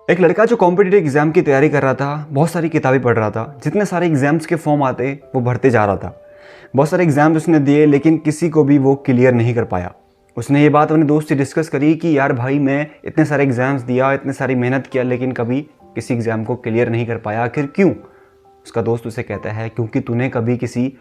एक लड़का जो कॉम्पिटिटिव एग्जाम की तैयारी कर रहा था, बहुत सारी किताबें पढ़ रहा था, जितने सारे एग्जाम्स के फॉर्म आते वो भरते जा रहा था। बहुत सारे एग्जाम्स उसने दिए लेकिन किसी को भी वो क्लियर नहीं कर पाया। उसने ये बात अपने दोस्त से डिस्कस करी कि यार भाई, मैं इतने सारे एग्जाम्स दिया, इतने सारी मेहनत किया, लेकिन कभी किसी एग्जाम को क्लियर नहीं कर पाया। आखिर क्यों? उसका दोस्त उसे कहता है, क्योंकि तूने कभी किसी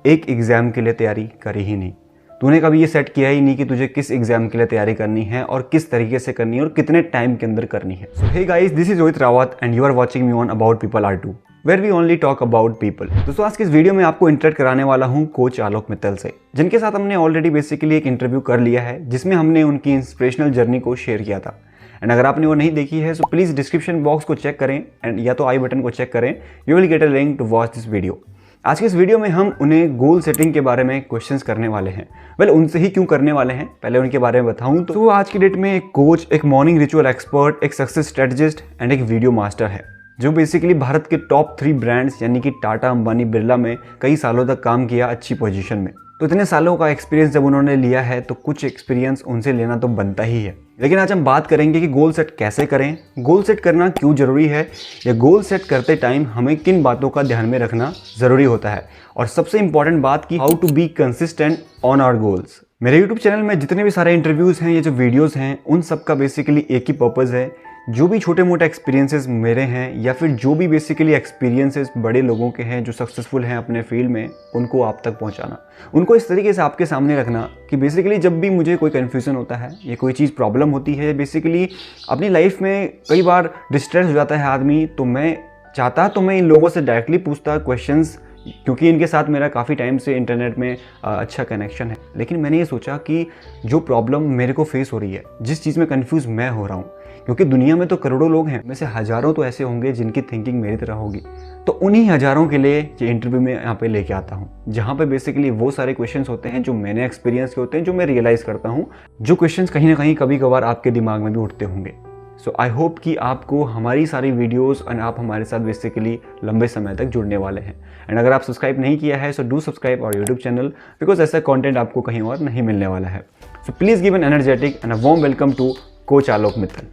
एक एग्ज़ाम के लिए तैयारी करी ही नहीं। तूने कभी ये सेट किया ही नहीं कि तुझे किस एग्जाम के लिए तैयारी करनी है और किस तरीके से करनी है और कितने टाइम के अंदर करनी है। So hey guys, this is Rohit Rawat and you are watching me on about people are too, where we only talk about people. दोस्तों, आज की इस वीडियो में आपको इंटरेक्ट कराने वाला हूँ कोच आलोक मित्तल से, जिनके साथ हमने ऑलरेडी बेसिकली एक इंटरव्यू कर लिया है, जिसमें हमने उनकी इंस्पिरेशनल जर्नी को शेयर किया था। एंड अगर आपने वो नहीं देखी है सो प्लीज़ डिस्क्रिप्शन बॉक्स को चेक करें एंड या तो आई बटन को चेक करें, you will get a link to watch this video. आज के इस वीडियो में हम उन्हें गोल सेटिंग के बारे में क्वेश्चंस करने वाले हैं। वेल, उनसे ही क्यों करने वाले हैं, पहले उनके बारे में बताऊं तो वो आज की डेट में एक कोच, एक मॉर्निंग रिचुअल एक्सपर्ट, एक सक्सेस स्ट्रेटजिस्ट एंड एक वीडियो मास्टर है, जो बेसिकली भारत के टॉप 3 ब्रांड्स यानी कि टाटा, अंबानी, बिरला में कई सालों तक काम किया अच्छी पोजीशन में। तो इतने सालों का एक्सपीरियंस जब उन्होंने लिया है तो कुछ एक्सपीरियंस उनसे लेना तो बनता ही है। लेकिन आज हम बात करेंगे कि गोल सेट कैसे करें, गोल सेट करना क्यों ज़रूरी है, या गोल सेट करते टाइम हमें किन बातों का ध्यान में रखना ज़रूरी होता है, और सबसे इंपॉर्टेंट बात कि how to be consistent on our goals. मेरे यूट्यूब चैनल में जितने भी सारे इंटरव्यूज़ हैं, ये जो वीडियोज़ हैं, उन सब का बेसिकली एक ही पर्पज़ है, जो भी छोटे मोटे एक्सपीरियंसेस मेरे हैं या फिर जो भी बेसिकली एक्सपीरियंसेस बड़े लोगों के हैं जो सक्सेसफुल हैं अपने फील्ड में, उनको आप तक पहुंचाना, उनको इस तरीके से आपके सामने रखना कि बेसिकली जब भी मुझे कोई कन्फ्यूज़न होता है या कोई चीज़ प्रॉब्लम होती है, बेसिकली अपनी लाइफ में कई बार डिस्ट्रेस हो जाता है आदमी, तो मैं इन लोगों से डायरेक्टली पूछता क्वेश्चंस, क्योंकि इनके साथ मेरा काफ़ी टाइम से इंटरनेट में अच्छा कनेक्शन है। लेकिन मैंने ये सोचा कि जो प्रॉब्लम मेरे को फेस हो रही है, जिस चीज़ में कंफ्यूज मैं हो रहा हूँ, क्योंकि दुनिया में तो करोड़ों लोग हैं, में से हज़ारों तो ऐसे होंगे जिनकी थिंकिंग मेरी तरह होगी, तो उन्हीं हज़ारों के लिए ये इंटरव्यू में यहाँ पे लेके आता हूँ, जहाँ पे बेसिकली वो सारे क्वेश्चंस होते हैं जो मैंने एक्सपीरियंस के होते हैं, जो मैं रियलाइज़ करता हूँ, जो क्वेश्चंस कहीं ना कहीं कभी कभार आपके दिमाग में भी उठते होंगे। सो आई होप कि आपको हमारी सारी वीडियोस और आप हमारे साथ बेसिकली लंबे समय तक जुड़ने वाले हैं। एंड अगर आप सब्सक्राइब नहीं किया है so do subscribe our YouTube channel, because ऐसा कंटेंट आपको कहीं और नहीं मिलने वाला है। So please give an energetic and a warm welcome to coach Alok Mittal.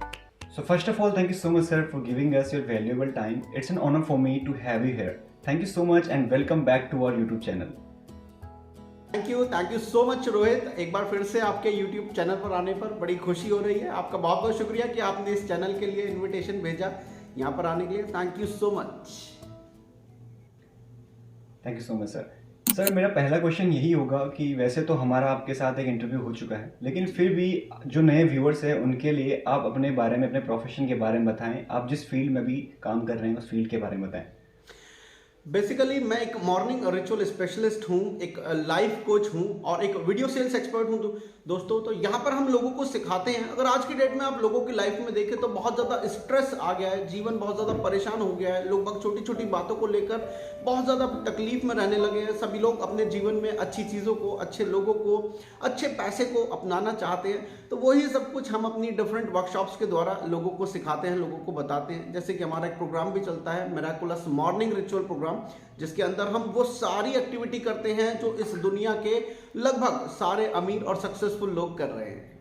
So first of all, thank you so much, sir, for giving us your valuable time. It's an honor for me to have you here. Thank you so much and welcome back to our YouTube channel. Thank you so much Rohit. एक बार फिर से आपके YouTube channel पर आने पर बड़ी खुशी हो रही है। आपका बहुत बहुत शुक्रिया कि आपने इस चैनल के लिए इनविटेशन भेजा यहाँ पर आने के लिए। Thank you so much. Thank you so much sir. Sir, मेरा पहला क्वेश्चन यही होगा कि वैसे तो हमारा आपके साथ एक इंटरव्यू हो चुका है, लेकिन फिर भी जो नए व्यूअर्स हैं उनके लिए आप अपने बारे में, अपने प्रोफेशन के बारे में बताएं। आप जिस फील्ड में भी काम कर रहे हैं उस फील्ड के बारे में बताएं। बेसिकली मैं एक मॉर्निंग रिचुअल स्पेशलिस्ट हूँ, एक लाइफ कोच हूँ और एक वीडियो सेल्स एक्सपर्ट हूँ। तो दोस्तों, तो यहाँ पर हम लोगों को सिखाते हैं। अगर आज की डेट में आप लोगों की लाइफ में देखें तो बहुत ज़्यादा स्ट्रेस आ गया है, जीवन बहुत ज़्यादा परेशान हो गया है, लोग छोटी छोटी बातों को लेकर बहुत ज़्यादा तकलीफ में रहने लगे हैं। सभी लोग अपने जीवन में अच्छी चीज़ों को, अच्छे लोगों को, अच्छे पैसे को अपनाना चाहते हैं। तो वही सब कुछ हम अपनी डिफरेंट वर्कशॉप्स के द्वारा लोगों को सिखाते हैं, लोगों को बताते हैं। जैसे कि हमारा एक प्रोग्राम भी चलता है, मिरेकुलस मॉर्निंग रिचुअल प्रोग्राम, जिसके अंदर हम वो सारी एक्टिविटी करते हैं जो इस दुनिया के लगभग सारे अमीर और सक्सेसफुल लोग कर रहे हैं।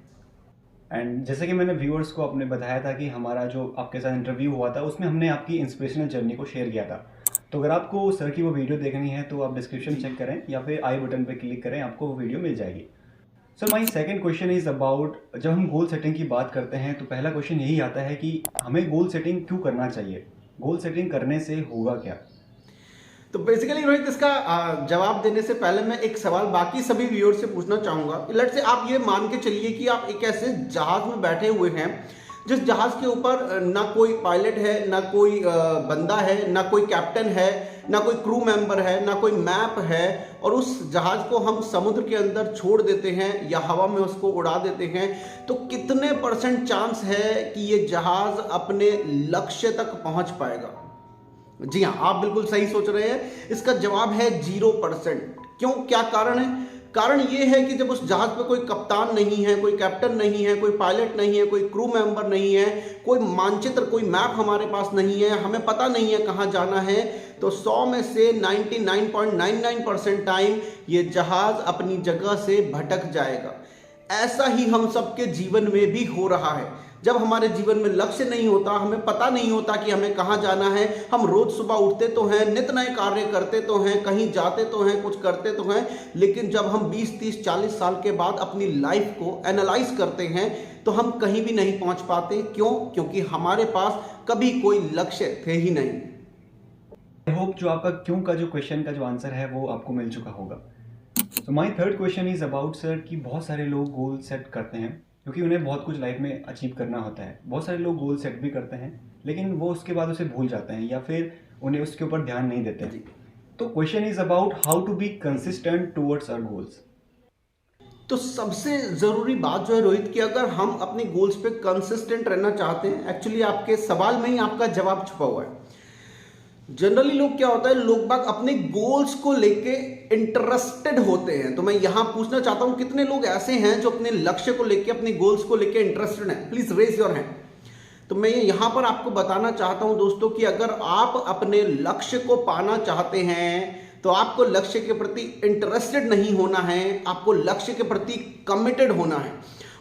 एंड जैसे कि मैंने व्यूअर्स को अपने बताया था कि हमारा जो आपके साथ इंटरव्यू हुआ था उसमें हमने आपकी इंस्पिरेशनल जर्नी को शेयर किया था। तो अगर आपको सर की वो वीडियो देखनी है तो आप डिस्क्रिप्शन चेक करें या फिर आई बटन पर क्लिक करें, आपको वो वीडियो मिल जाएगी। Sir, my second question is about, जब हम गोल सेटिंग की बात करते हैं तो पहला क्वेश्चन यही आता है कि हमें गोल सेटिंग क्यों करना चाहिए, गोल सेटिंग करने से होगा क्या? तो बेसिकली रोहित, इसका जवाब देने से पहले मैं एक सवाल बाकी सभी व्यूअर्स से पूछना चाहूँगा। लेट्स से आप ये मान के चलिए कि आप एक ऐसे जहाज़ में बैठे हुए हैं जिस जहाज़ के ऊपर ना कोई पायलट है, ना कोई बंदा है, ना कोई कैप्टन है, ना कोई क्रू मेंबर है, ना कोई मैप है, और उस जहाज़ को हम समुद्र के अंदर छोड़ देते हैं या हवा में उसको उड़ा देते हैं, तो कितने % चांस है कि ये जहाज़ अपने लक्ष्य तक पहुंच पाएगा? जी हाँ, आप बिल्कुल सही सोच रहे हैं। इसका जवाब है 0%। क्यों? क्या कारण है? कारण ये है कि जब उस जहाज पे कोई कप्तान नहीं है, कोई कैप्टन नहीं है, कोई पायलट नहीं है, कोई क्रू मेंबर नहीं है, कोई मानचित्र, कोई मैप हमारे पास नहीं है, हमें पता नहीं है कहाँ जाना है, तो 100 में से 99.99% टाइम ये जहाज अपनी जगह से भटक जाएगा। ऐसा ही हम सबके जीवन में भी हो रहा है। जब हमारे जीवन में लक्ष्य नहीं होता, हमें पता नहीं होता कि हमें कहाँ जाना है, हम रोज सुबह उठते तो हैं, नित नए कार्य करते तो हैं, कहीं जाते तो हैं, कुछ करते तो हैं, लेकिन जब हम 20, 30, 40 साल के बाद अपनी लाइफ को एनालाइज करते हैं तो हम कहीं भी नहीं पहुंच पाते। क्यों? क्योंकि हमारे पास कभी कोई लक्ष्य थे ही नहीं। आई होप जो आपका क्यों का जो क्वेश्चन का जो आंसर है वो आपको मिल चुका होगा। तो my third question is about sir कि बहुत सारे लोग गोल सेट करते हैं क्योंकि उन्हें बहुत कुछ लाइफ में अचीव करना होता है। बहुत सारे लोग गोल सेट भी करते हैं लेकिन वो उसके बाद उसे भूल जाते हैं या फिर उन्हें उसके ऊपर ध्यान नहीं देते हैं। तो question is about how to be consistent towards our goals. तो सबसे ज़रूरी बात जो है रोहित कि अगर हम अपने गोल्स पे कंसिस्टेंट रहना चाहते हैं, एक्चुअली आपके सवाल में ही आपका जवाब छुपा हुआ है। जनरली लोग क्या होता है, लोग बाग अपने गोल्स को लेके इंटरेस्टेड होते हैं। तो मैं यहां पूछना चाहता हूं कितने लोग ऐसे हैं जो अपने लक्ष्य को लेके, अपने गोल्स को लेके इंटरेस्टेड हैं? Please raise your hand. तो मैं यहां पर आपको बताना चाहता हूं दोस्तों कि अगर आप अपने लक्ष्य को पाना चाहते हैं तो आपको लक्ष्य के प्रति इंटरेस्टेड नहीं होना है, आपको लक्ष्य के प्रति कमिटेड होना है।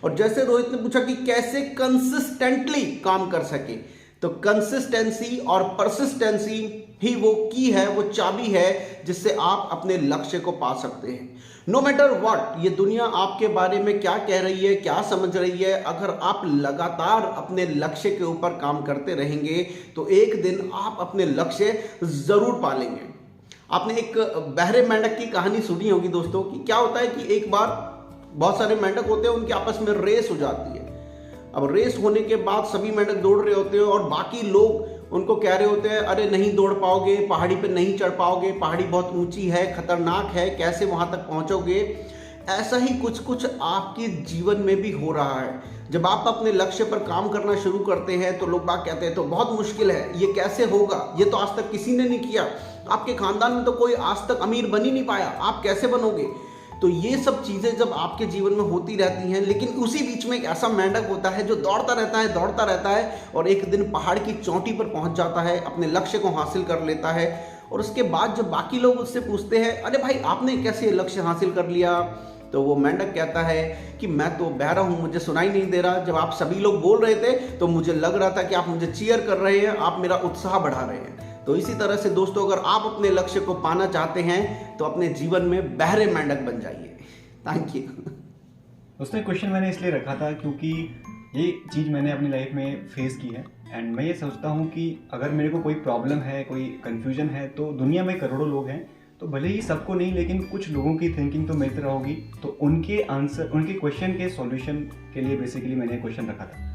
और जैसे रोहित ने पूछा कि कैसे कंसिस्टेंटली काम कर सके, तो कंसिस्टेंसी और परसिस्टेंसी ही वो की है, वो चाबी है जिससे आप अपने लक्ष्य को पा सकते हैं। नो मैटर व्हाट ये दुनिया आपके बारे में क्या कह रही है, क्या समझ रही है, अगर आप लगातार अपने लक्ष्य के ऊपर काम करते रहेंगे तो एक दिन आप अपने लक्ष्य जरूर पालेंगे। आपने एक बहरे मेंढक की कहानी सुनी होगी दोस्तों कि क्या होता है कि एक बार बहुत सारे मेंढक होते हैं, उनके आपस में रेस हो जाती है। अब रेस होने के बाद सभी मेंढक दौड़ रहे होते हैं और बाकी लोग उनको कह रहे होते हैं, अरे नहीं दौड़ पाओगे, पहाड़ी पे नहीं चढ़ पाओगे, पहाड़ी बहुत ऊंची है, खतरनाक है, कैसे वहां तक पहुंचोगे। ऐसा ही कुछ कुछ आपके जीवन में भी हो रहा है। जब आप अपने लक्ष्य पर काम करना शुरू करते हैं तो लोग बात कहते हैं तो बहुत मुश्किल है, ये कैसे होगा, ये तो आज तक किसी ने नहीं किया, आपके खानदान में तो कोई आज तक अमीर बन ही नहीं पाया, आप कैसे बनोगे। तो ये सब चीज़ें जब आपके जीवन में होती रहती हैं, लेकिन उसी बीच में एक ऐसा मेंढक होता है जो दौड़ता रहता है और एक दिन पहाड़ की चोटी पर पहुंच जाता है, अपने लक्ष्य को हासिल कर लेता है। और उसके बाद जब बाकी लोग उससे पूछते हैं, अरे भाई आपने कैसे लक्ष्य हासिल कर लिया, तो वो मेंढक कहता है कि मैं तो बहरा हूँ, मुझे सुनाई नहीं दे रहा। जब आप सभी लोग बोल रहे थे तो मुझे लग रहा था कि आप मुझे चीयर कर रहे हैं, आप मेरा उत्साह बढ़ा रहे हैं। तो इसी तरह से दोस्तों, अगर आप अपने लक्ष्य को पाना चाहते हैं तो अपने जीवन में बहरे मेंढक बन जाइए। Thank you. उसने क्वेश्चन मैंने इसलिए रखा था क्योंकि ये चीज़ मैंने अपनी लाइफ में फेस की है एंड मैं ये सोचता हूँ कि अगर मेरे को कोई प्रॉब्लम है, कोई कन्फ्यूजन है, तो दुनिया में करोड़ों लोग हैं, तो भले ही सबको नहीं लेकिन कुछ लोगों की थिंकिंग तो मिलती रहोगी। तो उनके आंसर, उनके क्वेश्चन के सॉल्यूशन के लिए बेसिकली मैंने क्वेश्चन रखा था।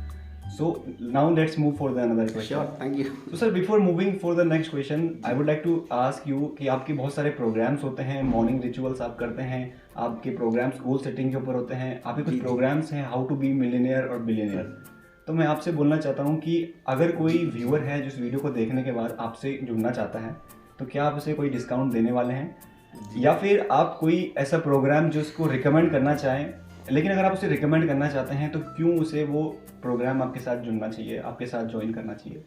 So now let's move for the another question. Sure, thank you. So sir, before moving for the next question, I would like to ask you कि आपके बहुत सारे प्रोग्राम्स होते हैं, मॉर्निंग रिचुअल्स आप करते हैं, आपके प्रोग्राम्स गोल सेटिंग के ऊपर होते हैं, आपके कुछ प्रोग्राम्स हैं हाउ टू बी मिलियनेयर और बिलियनेयर। तो मैं आपसे बोलना चाहता हूँ कि अगर कोई व्यूअर है जो इस वीडियो को देखने के बाद आपसे जुड़ना चाहता है तो क्या आप उसे कोई डिस्काउंट देने वाले हैं, या फिर आप कोई ऐसा प्रोग्राम जो उसको रिकमेंड करना चाहें, लेकिन अगर आप उसे रिकमेंड करना चाहते हैं तो क्यों उसे वो प्रोग्राम आपके साथ जुड़ना चाहिए, आपके साथ ज्वाइन करना चाहिए?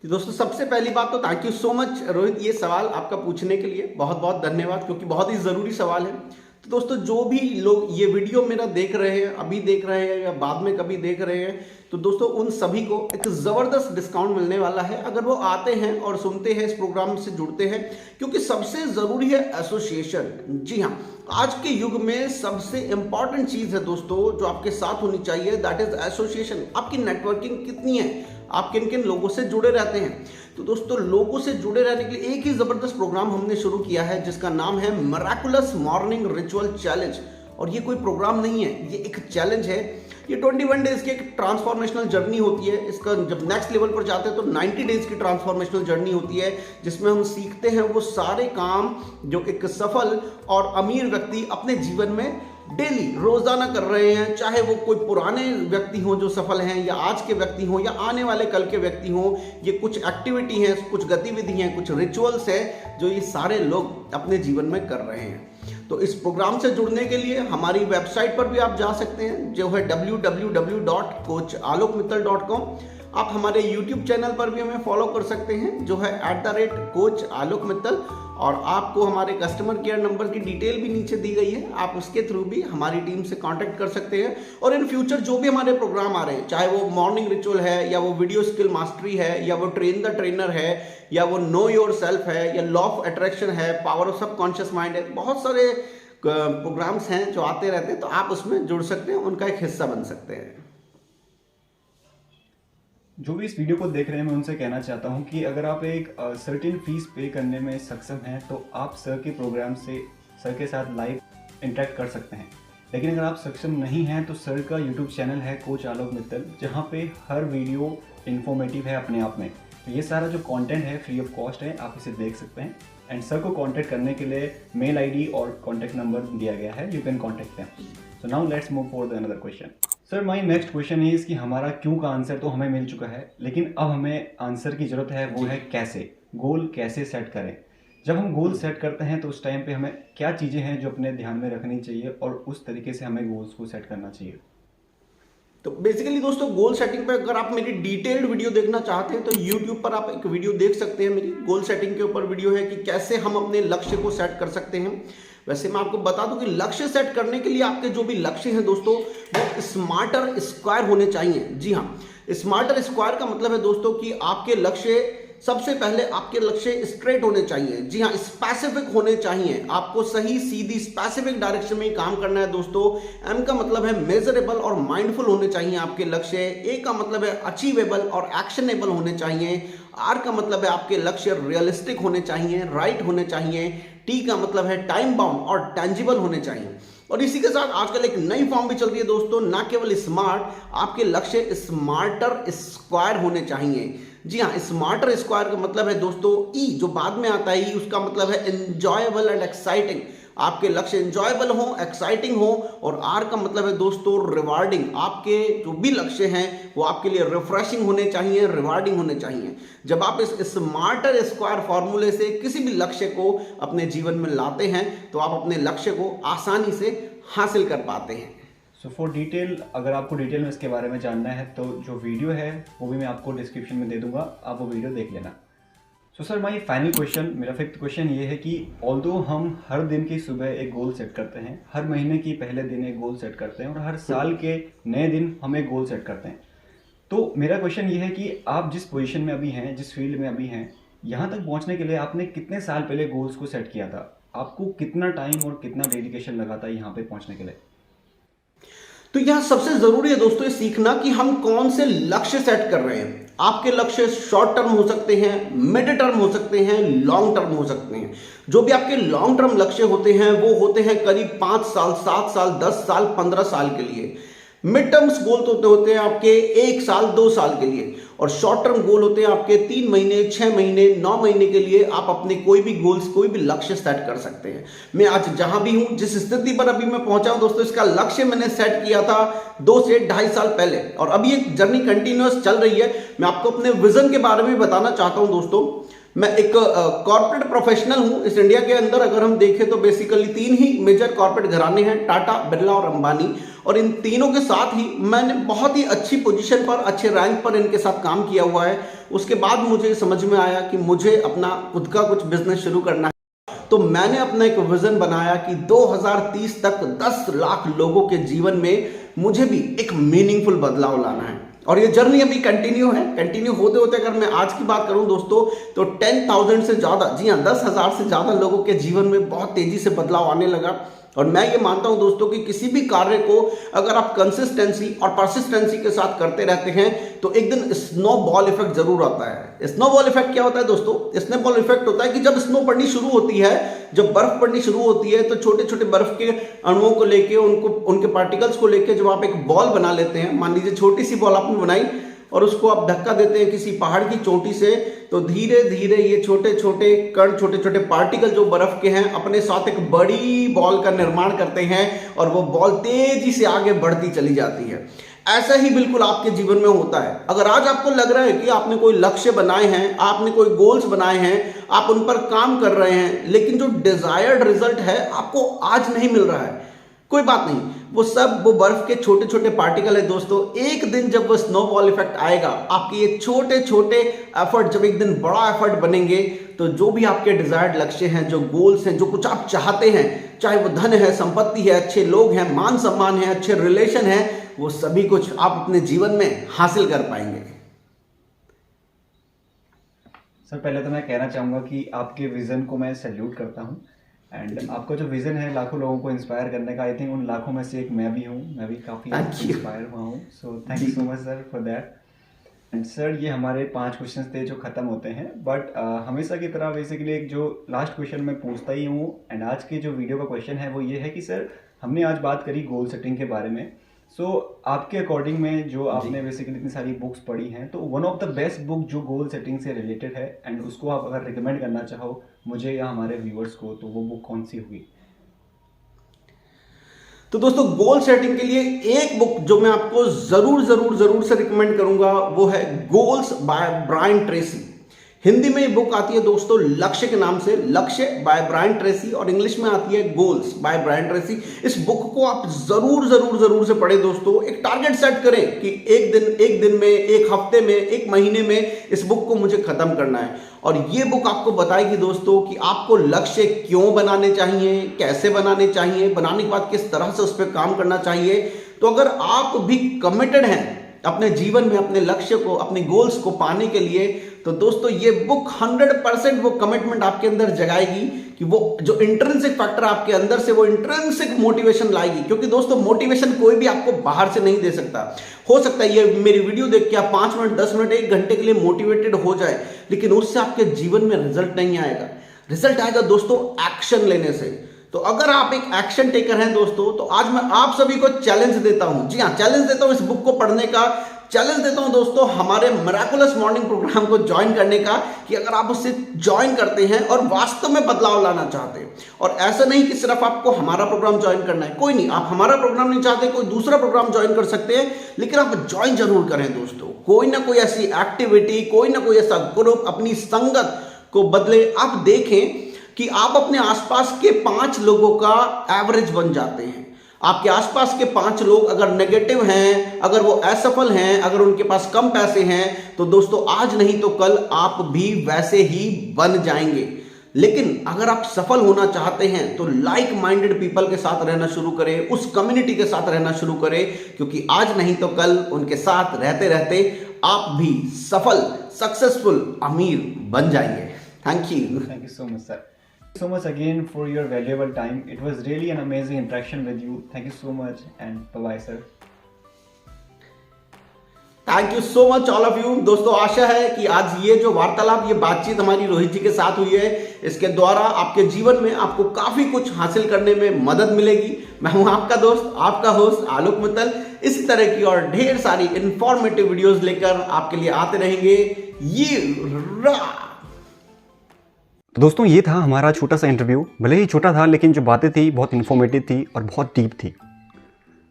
दोस्तों सबसे पहली बात तो thank you so much Rohit, ये सवाल आपका पूछने के लिए बहुत बहुत धन्यवाद, क्योंकि बहुत ही ज़रूरी सवाल है। तो दोस्तों जो भी लोग ये वीडियो मेरा देख रहे हैं, अभी देख रहे हैं या बाद में कभी देख रहे हैं, तो दोस्तों उन सभी को एक ज़बरदस्त डिस्काउंट मिलने वाला है अगर वो आते हैं और सुनते हैं, इस प्रोग्राम से जुड़ते हैं, क्योंकि सबसे ज़रूरी है एसोसिएशन। जी हाँ, आज के युग में सबसे इंपॉर्टेंट चीज़ है दोस्तों जो आपके साथ होनी चाहिए, दैट इज एसोसिएशन। आपकी नेटवर्किंग कितनी है, आप किन किन लोगों से जुड़े रहते हैं। तो दोस्तों लोगों से जुड़े रहने के लिए एक ही ज़बरदस्त प्रोग्राम हमने शुरू किया है जिसका नाम है मिरेकुलस मॉर्निंग रिचुअल चैलेंज। और ये कोई प्रोग्राम नहीं है, ये एक चैलेंज है। ये 21 डेज की एक ट्रांसफॉर्मेशनल जर्नी होती है। इसका जब नेक्स्ट लेवल पर जाते हैं तो 90 डेज की ट्रांसफॉर्मेशनल जर्नी होती है, जिसमें हम सीखते हैं वो सारे काम जो एक सफल और अमीर व्यक्ति अपने जीवन में डेली रोजाना कर रहे हैं, चाहे वो कोई पुराने व्यक्ति हों जो सफल हैं, या आज के व्यक्ति हों, या आने वाले कल के व्यक्ति हों। ये कुछ एक्टिविटी हैं, कुछ गतिविधि हैं, कुछ रिचुअल्स हैं जो ये सारे लोग अपने जीवन में कर रहे हैं। तो इस प्रोग्राम से जुड़ने के लिए हमारी वेबसाइट पर भी आप जा सकते हैं जो है www.coachalokmittal.com। आप हमारे YouTube चैनल पर भी हमें फॉलो कर सकते हैं जो है @कोच आलोक मित्तल, और आपको हमारे कस्टमर केयर नंबर की डिटेल भी नीचे दी गई है, आप उसके थ्रू भी हमारी टीम से कांटेक्ट कर सकते हैं। और इन फ्यूचर जो भी हमारे प्रोग्राम आ रहे हैं, चाहे वो मॉर्निंग रिचुअल है, या वो वीडियो स्किल मास्टरी है, या वो ट्रेन द ट्रेनर है, या वो नो योर सेल्फ है, या लॉ ऑफ अट्रैक्शन है, पावर ऑफ सबकॉन्शियस माइंड है, बहुत सारे प्रोग्राम्स हैं जो आते रहते हैं, तो आप उसमें जुड़ सकते हैं, उनका एक हिस्सा बन सकते हैं। जो भी इस वीडियो को देख रहे हैं, मैं उनसे कहना चाहता हूं कि अगर आप एक सर्टेन फीस पे करने में सक्षम हैं तो आप सर के प्रोग्राम से सर के साथ लाइव इंटरेक्ट कर सकते हैं। लेकिन अगर आप सक्षम नहीं हैं तो सर का यूट्यूब चैनल है कोच आलोक मित्तल, जहां पे हर वीडियो इन्फॉर्मेटिव है अपने आप में। तो ये सारा जो कंटेंट है फ्री ऑफ कॉस्ट है, आप इसे देख सकते हैं। एंड सर को कांटेक्ट करने के लिए मेल आईडी और कॉन्टैक्ट नंबर दिया गया है, you can contact them. So now let's move for the another question. Sir my next question is कि हमारा क्यों का आंसर तो हमें मिल चुका है, लेकिन अब हमें आंसर की जरूरत है, वो है कैसे। गोल कैसे सेट करें। जब हम गोल सेट करते हैं तो उस टाइम पे हमें क्या चीज़ें हैं जो अपने ध्यान में रखनी चाहिए और उस तरीके से हमें गोल्स को सेट करना चाहिए। तो बेसिकली दोस्तों, गोल सेटिंग पे अगर आप मेरी डिटेल्ड वीडियो देखना चाहते हैं तो YouTube पर आप एक वीडियो देख सकते हैं। मेरी गोल सेटिंग के ऊपर वीडियो है कि कैसे हम अपने लक्ष्य को सेट कर सकते हैं। वैसे मैं आपको बता दूं कि लक्ष्य सेट करने के लिए आपके जो भी लक्ष्य हैं दोस्तों, वो स्मार्टर स्क्वायर होने चाहिए। जी हाँ, स्मार्टर स्क्वायर का मतलब है दोस्तों कि आपके लक्ष्य, सबसे पहले आपके लक्ष्य स्ट्रेट होने चाहिए। जी हाँ, स्पेसिफिक होने चाहिए। आपको सही सीधी स्पेसिफिक डायरेक्शन में ही काम करना है दोस्तों। एम का मतलब है मेजरेबल और माइंडफुल होने चाहिए आपके लक्ष्य। ए का मतलब है अचीवेबल और एक्शनेबल होने चाहिए। आर का मतलब है आपके लक्ष्य रियलिस्टिक होने चाहिए, राइट होने चाहिए। टी का मतलब है टाइम बाउंड और टेंजिबल होने चाहिए। और इसी के साथ आजकल एक नई फॉर्म भी चल रही है दोस्तों, ना केवल स्मार्ट, आपके लक्ष्य स्मार्टर स्क्वायर होने चाहिए। जी हाँ, स्मार्टर स्क्वायर का मतलब है दोस्तों ई, जो बाद में आता है, उसका मतलब है एंजॉयबल एंड एक्साइटिंग। आपके लक्ष्य एंजॉयबल हो, एक्साइटिंग हो। और आर का मतलब है दोस्तों रिवार्डिंग। आपके जो भी लक्ष्य हैं वो आपके लिए रिफ्रेशिंग होने चाहिए, रिवार्डिंग होने चाहिए। जब आप इस स्मार्टर स्क्वायर फॉर्मूले से किसी भी लक्ष्य को अपने जीवन में लाते हैं तो आप अपने लक्ष्य को आसानी से हासिल कर पाते हैं। सो फॉर डिटेल, अगर आपको डिटेल में इसके बारे में जानना है तो जो वीडियो है वो भी मैं आपको डिस्क्रिप्शन में दे दूंगा, आप वो वीडियो देख लेना। So sir my final question, मेरा फिफ्थ क्वेश्चन ये है कि ऑल्दो हम हर दिन की सुबह एक गोल सेट करते हैं, हर महीने की पहले दिन एक गोल सेट करते हैं और हर साल के नए दिन हम एक गोल सेट करते हैं, तो मेरा क्वेश्चन ये है कि आप जिस पोजीशन में अभी हैं, जिस फील्ड में अभी हैं, यहाँ तक पहुँचने के लिए आपने कितने साल पहले गोल्स को सेट किया था? आपको कितना टाइम और कितना डेडिकेशन लगा था यहाँ पे पहुँचने के लिए? तो यहां सबसे जरूरी है दोस्तों ये सीखना कि हम कौन से लक्ष्य सेट कर रहे हैं। आपके लक्ष्य शॉर्ट टर्म हो सकते हैं, मिड टर्म हो सकते हैं, लॉन्ग टर्म हो सकते हैं। जो भी आपके लॉन्ग टर्म लक्ष्य होते हैं वो होते हैं करीब 5 साल, 7 साल, 10 साल, 15 साल के लिए। मिड टर्म्स गोल होते हैं आपके 1 साल, 2 साल के लिए। और शॉर्ट टर्म गोल होते हैं आपके 3 महीने, 6 महीने, 9 महीने के लिए। आप अपने कोई भी गोल्स, कोई भी लक्ष्य सेट कर सकते हैं। मैं आज जहां भी हूं, जिस स्थिति पर अभी मैं पहुंचा हूं दोस्तों, इसका लक्ष्य मैंने सेट किया था 2 से 2.5 साल पहले, और अभी एक जर्नी कंटिन्यूअस चल रही है। मैं आपको अपने विजन के बारे में बताना चाहता हूं दोस्तों। मैं एक कॉर्पोरेट प्रोफेशनल हूं इस इंडिया के अंदर। अगर हम देखें तो बेसिकली 3 ही मेजर कॉर्पोरेट घराने हैं, टाटा, बिरला और अंबानी। और इन तीनों के साथ ही मैंने बहुत ही अच्छी पोजीशन पर, अच्छे रैंक पर इनके साथ काम किया हुआ है। उसके बाद मुझे समझ में आया कि मुझे अपना खुद का कुछ बिजनेस शुरू करना है। तो मैंने अपना एक विजन बनाया कि 2030 तक 10 लाख लोगों के जीवन में मुझे भी एक मीनिंगफुल बदलाव लाना है। और ये जर्नी अभी कंटिन्यू है। कंटिन्यू होते होते अगर मैं आज की बात करूं दोस्तों, तो 10,000 से ज़्यादा, जी हाँ 10,000 से ज़्यादा लोगों के जीवन में बहुत तेज़ी से बदलाव आने लगा। और मैं ये मानता हूं दोस्तों कि किसी भी कार्य को अगर आप कंसिस्टेंसी और परसिस्टेंसी के साथ करते रहते हैं तो एक दिन स्नोबॉल इफेक्ट जरूर आता है। स्नोबॉल इफेक्ट क्या होता है दोस्तों? स्नोबॉल इफेक्ट होता है कि जब स्नो पड़नी शुरू होती है, जब बर्फ पड़नी शुरू होती है, तो छोटे छोटे बर्फ के अणुओं को लेके, उनके पार्टिकल्स को लेके जब आप एक बॉल बना लेते हैं, मान लीजिए छोटी सी बॉल आपने बनाई और उसको आप धक्का देते हैं किसी पहाड़ की चोटी से, तो धीरे धीरे ये छोटे छोटे कण, छोटे छोटे पार्टिकल जो बर्फ के हैं, अपने साथ एक बड़ी बॉल का निर्माण करते हैं और वो बॉल तेजी से आगे बढ़ती चली जाती है। ऐसा ही बिल्कुल आपके जीवन में होता है। अगर आज आपको लग रहा है कि आपने कोई लक्ष्य बनाए हैं, आपने कोई गोल्स बनाए हैं, आप उन पर काम कर रहे हैं, लेकिन जो डिजायर्ड रिजल्ट है आपको आज नहीं मिल रहा है, कोई बात नहीं। वो सब वो बर्फ के छोटे छोटे पार्टिकल है दोस्तों। एक दिन जब वो स्नोबॉल इफेक्ट आएगा, आपके ये छोटे छोटे एफर्ट जब एक दिन बड़ा एफर्ट बनेंगे, तो जो भी आपके डिजायर्ड लक्ष्य हैं, जो गोल्स हैं, जो कुछ आप चाहते हैं, चाहे वो धन है, संपत्ति है, अच्छे लोग हैं, मान सम्मान है, अच्छे रिलेशन है, वो सभी कुछ आप अपने जीवन में हासिल कर पाएंगे। सर पहले तो मैं कहना चाहूँगा कि आपके विज़न को मैं सैल्यूट करता हूँ एंड आपका जो विज़न है लाखों लोगों को इंस्पायर करने का, आई थिंक उन लाखों में से एक मैं भी हूँ। मैं भी काफ़ी इंस्पायर हुआ हूँ, so thank you so much sir for that. And sir ये हमारे 5 क्वेश्चन थे जो ख़त्म होते हैं, बट हमेशा की तरह बेसिकली एक जो लास्ट क्वेश्चन मैं पूछता ही हूँ। एंड आज के जो वीडियो का क्वेश्चन है वो ये है कि सर हमने आज बात करी गोल सेटिंग के बारे में, सो आपके अकॉर्डिंग में जो आपने बेसिकली इतनी सारी बुक्स पढ़ी हैं, तो one of the best book जो गोल सेटिंग से रिलेटेड है एंड उसको आप अगर रिकमेंड करना चाहो मुझे या हमारे व्यूअर्स को, तो वो बुक कौन सी होगी? तो दोस्तों गोल सेटिंग के लिए एक बुक जो मैं आपको जरूर से रिकमेंड करूंगा वो है goals by Brian Tracy. Hindi में ये बुक आती है दोस्तों लक्ष्य के नाम से, लक्ष्य बाय ब्रायन ट्रेसी, और इंग्लिश में आती है गोल्स बाय ब्रायन ट्रेसी। इस बुक को आप जरूर से पढ़ें दोस्तों। एक टारगेट सेट करें कि एक दिन में, एक हफ्ते में, एक महीने में इस बुक को मुझे खत्म करना है। और ये बुक आपको बताएगी दोस्तों कि आपको लक्ष्य क्यों बनाने चाहिए, कैसे बनाने चाहिए, बनाने के बाद किस तरह से उस पर काम करना चाहिए। तो अगर आप भी कमिटेड हैं अपने जीवन में अपने लक्ष्य को, अपने गोल्स को पाने के लिए, तो दोस्तों ये बुक 100% वो कमिटमेंट आपके अंदर जगाएगी कि वो जो इंट्रिंसिक फैक्टर आपके अंदर से वो इंट्रिंसिक मोटिवेशन लाएगी। क्योंकि दोस्तों मोटिवेशन कोई भी आपको बाहर से नहीं दे सकता। हो सकता है ये मेरी वीडियो देख के आप 5 मिनट, 10 मिनट, 1 घंटे के लिए मोटिवेटेड हो जाए, लेकिन उससे आपके जीवन में रिजल्ट नहीं आएगा। रिजल्ट आएगा दोस्तों एक्शन लेने से। तो अगर आप एक एक्शन टेकर हैं दोस्तों, तो आज मैं आप सभी को चैलेंज देता हूं, जी हाँ चैलेंज देता हूं इस बुक को पढ़ने का, चैलेंज देता हूं दोस्तों हमारे मिरेकुलस मॉर्निंग प्रोग्राम को ज्वाइन करने का, कि अगर आप उससे ज्वाइन करते हैं और वास्तव में बदलाव लाना चाहते हैं। और ऐसा नहीं कि सिर्फ आपको हमारा प्रोग्राम ज्वाइन करना है, कोई नहीं, आप हमारा प्रोग्राम नहीं चाहते, कोई दूसरा प्रोग्राम ज्वाइन कर सकते हैं, लेकिन आप ज्वाइन जरूर करें दोस्तों। कोई ना कोई ऐसी एक्टिविटी, कोई ना कोई ऐसा ग्रुप, अपनी संगत को बदले। आप देखें कि आप अपने आसपास के 5 लोगों का एवरेज बन जाते हैं। आपके आसपास के 5 लोग अगर नेगेटिव हैं, अगर वो असफल हैं, अगर उनके पास कम पैसे हैं, तो दोस्तों आज नहीं तो कल आप भी वैसे ही बन जाएंगे। लेकिन अगर आप सफल होना चाहते हैं तो लाइक माइंडेड पीपल के साथ रहना शुरू करें, उस कम्युनिटी के साथ रहना शुरू करें, क्योंकि आज नहीं तो कल उनके साथ रहते रहते आप भी सफल, सक्सेसफुल, अमीर बन जाएंगे। Thank you so much sir, so much again for your valuable time. It was really an amazing interaction with you. Thank you so much and bye bye sir. Thank you so much all of you. दोस्तों आशा है कि आज ये जो वार्तालाप, ये बातचीत हमारी रोहित जी के साथ हुई है, इसके द्वारा आपके जीवन में आपको काफी कुछ हासिल करने में मदद मिलेगी। मैं हूं आपका दोस्त, आपका होस्ट आलोक मित्तल। इसी तरह की और ढेर सारी इंफॉर्मेटिव वीडियोस लेकर आपके लिए आते रहेंगे। तो दोस्तों ये था हमारा छोटा सा इंटरव्यू। भले ही छोटा था लेकिन जो बातें थी बहुत इन्फॉर्मेटिव थी और बहुत डीप थी।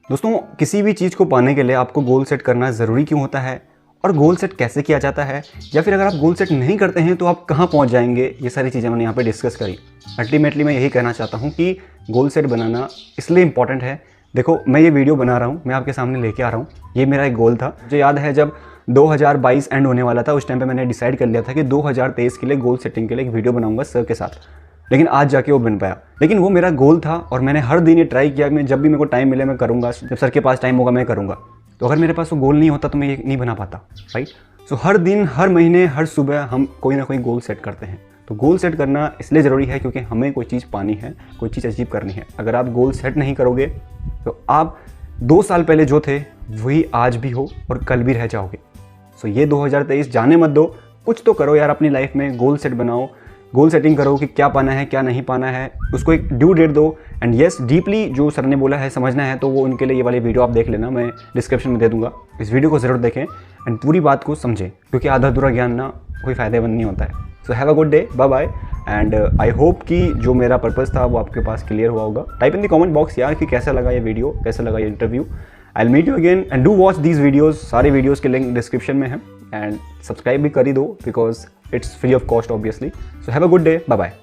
दोस्तों किसी भी चीज़ को पाने के लिए आपको गोल सेट करना ज़रूरी क्यों होता है, और गोल सेट कैसे किया जाता है, या फिर अगर आप गोल सेट नहीं करते हैं तो आप कहाँ पहुँच जाएंगे, ये सारी चीज़ें मैंने यहाँ पे डिस्कस करी। अल्टीमेटली मैं यही कहना चाहता हूँ कि गोल सेट बनाना इसलिए इम्पॉर्टेंट है। देखो मैं ये वीडियो बना रहा हूँ, मैं आपके सामने लेके आ रहा हूँ, ये मेरा एक गोल था। मुझे याद है जब 2022 एंड होने वाला था, उस टाइम पे मैंने डिसाइड कर लिया था कि 2023 के लिए गोल सेटिंग के लिए एक वीडियो बनाऊंगा सर के साथ, लेकिन आज जाके वो बन पाया। लेकिन वो मेरा गोल था और मैंने हर दिन ये ट्राई किया, मैं जब भी मेरे को टाइम मिले मैं करूँगा, जब सर के पास टाइम होगा मैं करूँगा। तो अगर मेरे पास वो गोल नहीं होता तो मैं ये नहीं बना पाता, राइट। सो हर दिन, हर महीने, हर सुबह हम कोई ना कोई गोल सेट करते हैं। तो गोल सेट करना इसलिए ज़रूरी है क्योंकि हमें कोई चीज़ पानी है, कोई चीज़ अचीव करनी है। अगर आप गोल सेट नहीं करोगे तो आप 2 साल पहले जो थे वही आज भी हो और कल भी रह जाओगे। सो ये 2023 जाने मत दो, कुछ तो करो यार अपनी लाइफ में। गोल सेट बनाओ, गोल सेटिंग करो कि क्या पाना है क्या नहीं पाना है, उसको एक ड्यू डेट दो। एंड येस, डीपली जो सर ने बोला है समझना है तो वो उनके लिए ये वाली वीडियो आप देख लेना, मैं डिस्क्रिप्शन में दे दूंगा। इस वीडियो को ज़रूर देखें एंड पूरी बात को समझें, क्योंकि आधा अधूरा ज्ञान ना कोई फ़ायदेमंद नहीं होता है। So have a good day, bye bye. And I hope कि जो मेरा पर्पज़ था वो आपके पास क्लियर हुआ होगा। Type in the comment box यार कि कैसा लगा ये वीडियो, कैसा लगा ये interview. I'll meet you again and do watch these videos. सारे वीडियोज़ के लिंक डिस्क्रिप्शन में है, एंड सब्सक्राइब भी कर ही दो because it's free of cost obviously. So have a good day, bye bye.